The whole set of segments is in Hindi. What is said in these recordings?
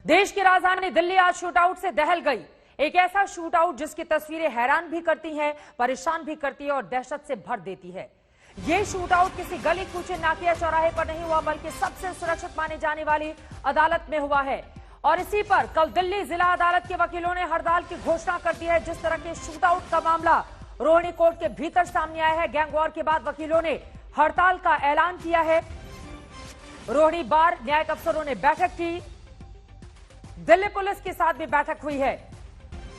देश की राजधानी दिल्ली आज शूटआउट से दहल गई। एक ऐसा शूटआउट जिसकी तस्वीरें हैरान भी करती हैं, परेशान भी करती है और दहशत से भर देती है। ये शूटआउट किसी गली कूचे नाकिया चौराहे पर नहीं हुआ, बल्कि सबसे सुरक्षित माने जाने वाली अदालत में हुआ है। और इसी पर कल दिल्ली जिला अदालत के वकीलों ने हड़ताल की घोषणा कर दी है। जिस तरह के शूटआउट का मामला रोहिणी कोर्ट के भीतर सामने आया है, गैंग वॉर के बाद वकीलों ने हड़ताल का ऐलान किया है। रोहिणी बार न्यायिक अफसरों ने बैठक की, दिल्ली पुलिस के साथ भी बैठक हुई है।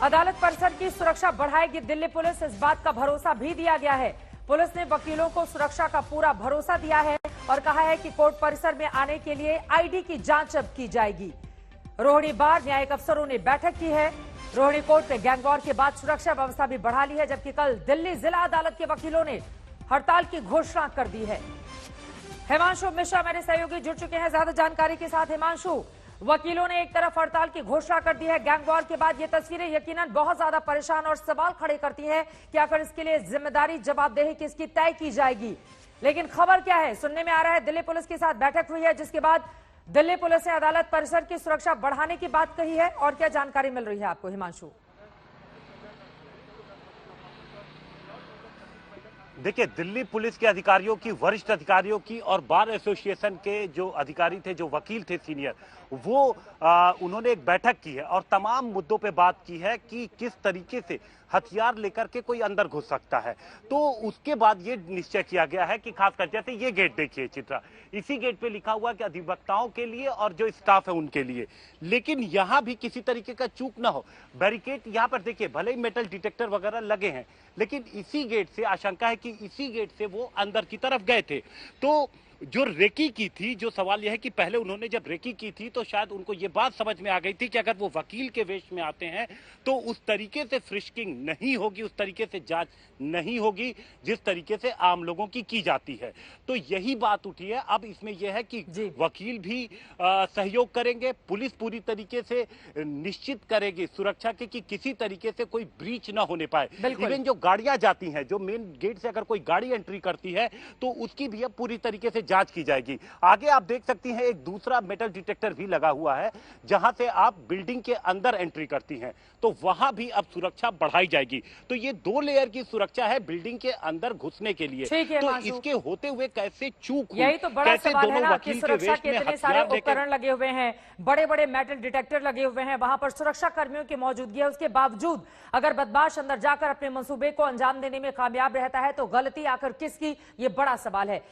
अदालत परिसर की सुरक्षा बढ़ाएगी दिल्ली पुलिस, इस बात का भरोसा भी दिया गया है। पुलिस ने वकीलों को सुरक्षा का पूरा भरोसा दिया है और कहा है कि कोर्ट परिसर में आने के लिए आईडी की जांच अब की जाएगी। रोहिणी बार न्यायिक अफसरों ने बैठक की है। रोहिणी कोर्ट ने गैंग वॉर के बाद सुरक्षा व्यवस्था भी बढ़ा ली है, जबकि कल दिल्ली जिला अदालत के वकीलों ने हड़ताल की घोषणा कर दी है। हिमांशु मिश्रा मेरे सहयोगी जुड़ चुके हैं ज्यादा जानकारी के साथ। हिमांशु, वकीलों ने एक तरफ हड़ताल की घोषणा कर दी है, गैंग वॉर के बाद ये तस्वीरें यकीनन बहुत ज्यादा परेशान और सवाल खड़े करती हैं कि आखिर इसके लिए जिम्मेदारी जवाबदेही किसकी तय की जाएगी। लेकिन खबर क्या है, सुनने में आ रहा है दिल्ली पुलिस के साथ बैठक हुई है, जिसके बाद दिल्ली पुलिस ने अदालत परिसर की सुरक्षा बढ़ाने की बात कही है। और क्या जानकारी मिल रही है आपको हिमांशु? देखिए, दिल्ली पुलिस के अधिकारियों की, वरिष्ठ अधिकारियों की और बार एसोसिएशन के जो अधिकारी थे, जो वकील थे सीनियर, वो उन्होंने एक बैठक की है और तमाम मुद्दों पे बात की है कि किस तरीके से हथियार लेकर के कोई अंदर घुस सकता है। तो उसके बाद ये निश्चय किया गया है कि खासकर जैसे ये गेट देखिए चित्रा, इसी गेट पे लिखा हुआ कि अधिवक्ताओं के लिए और जो स्टाफ है उनके लिए, लेकिन यहाँ भी किसी तरीके का चूक ना हो। बैरिकेड यहाँ पर देखिए, भले ही मेटल डिटेक्टर वगैरह लगे हैं, लेकिन इसी गेट से आशंका है कि इसी गेट से वो अंदर की तरफ गए थे। तो जो रेकी की थी, जो सवाल यह है कि पहले उन्होंने जब रेकी की थी तो शायद उनको ये बात समझ में आ गई थी कि अगर वो वकील के वेश में आते हैं तो उस तरीके से फ्रिस्किंग नहीं होगी, उस तरीके से जांच नहीं होगी जिस तरीके से आम लोगों की जाती है। तो यही बात उठी है। अब इसमें यह है कि वकील भी सहयोग करेंगे, पुलिस पूरी तरीके से निश्चित करेगी सुरक्षा की कि किसी तरीके से कोई ब्रीच ना होने पाए। इवन जो गाड़ियां जाती हैं, जो मेन गेट से अगर कोई गाड़ी एंट्री करती है तो उसकी भी अब पूरी तरीके से जांच की जाएगी। आगे आप देख सकती हैं एक दूसरा मेटल डिटेक्टर भी लगा हुआ है, जहां से आप बिल्डिंग के अंदर एंट्री करती हैं, तो वहां भी अब सुरक्षा बढ़ाई जाएगी। तो ये 2 लेयर की सुरक्षा है बिल्डिंग के अंदर घुसने के लिए। तो इसके होते हुए कैसे चूक हुई, यही तो बड़ा सवाल है ना कि सुरक्षा के इतने सारे उपकरण लगे हुए हैं, बड़े बड़े मेटल डिटेक्टर लगे हुए हैं, वहां पर सुरक्षा कर्मियों की मौजूदगी है, उसके बावजूद अगर बदमाश अंदर जाकर अपने मंसूबे को अंजाम देने में कामयाब रहता है तो गलती आखिर किसकी, ये बड़ा सवाल है।